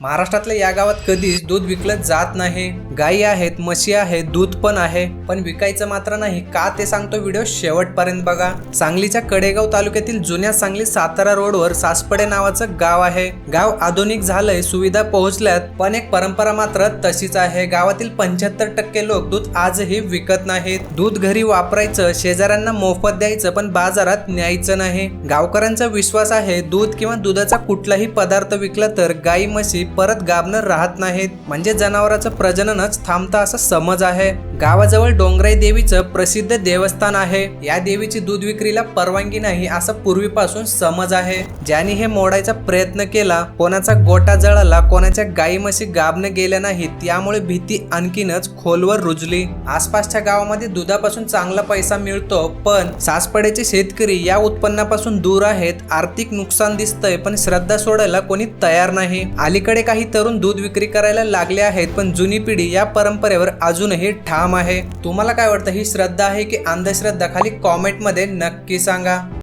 महाराष्ट्रातल्या या गावात कधीच दूध विकलं जात नाही। गायी आहेत, म्हशी आहेत, दूध पण आहे, पण विकायचं मात्र नाही। का ते सांगतो, व्हिडिओ शेवटपर्यंत बघा। सांगलीच्या कडेगाव तालुक्यातील जुन्या सांगली सातारा रोडवर सासपडे नावाचं गाव आहे। गाव आधुनिक झालंय, सुविधा पोहोचल्यात, पण एक परंपरा मात्र तशीच आहे। गावातील 75% लोक दूध आजही विकत नाहीत। दूध घरी वापरायचं, शेजाऱ्यांना मोफत द्यायचं, पण बाजारात न्यायचं नाही। गावकऱ्यांचा विश्वास आहे, दूध किंवा दुधाचा कुठलाही पदार्थ विकला तर गायी म्हशी परत गाभणं राहत नाहीत, म्हणजे जनावरांचं प्रजननच थांबतं असा समज आहे। गावाजवळ डोंगराई देवीचं प्रसिद्ध देवस्थान आहे। या देवीची दूध विक्रीला परवानगी नाही असा पूर्वीपासून समज आहे। ज्यांनी हे मोडायचा प्रयत्न केला, कोणाचा गोटा जळाला, कोणाच्या गायी म्हशी गाभणं गेल्या नाहीत, त्यामुळे भीती आणखीनच खोलवर रुजली। आसपासच्या गावामध्ये दुधापासून चांगला पैसा मिळतो, पण सासपडेचे शेतकरी या उत्पन्नापासून दूर आहेत। आर्थिक नुकसान दिसतंय, पण श्रद्धा सोडायला कोणी तयार नाही। अलीकडे काही तरुण दूध विक्री करायला लागले आहेत, पण जुनी पिढी या परंपरेवर अजूनही ठाम आहे। तुम्हाला काय वाटतं, ही श्रद्धा आहे की अंधश्रद्धा? खाली कॉमेंट मध्ये नक्की सांगा।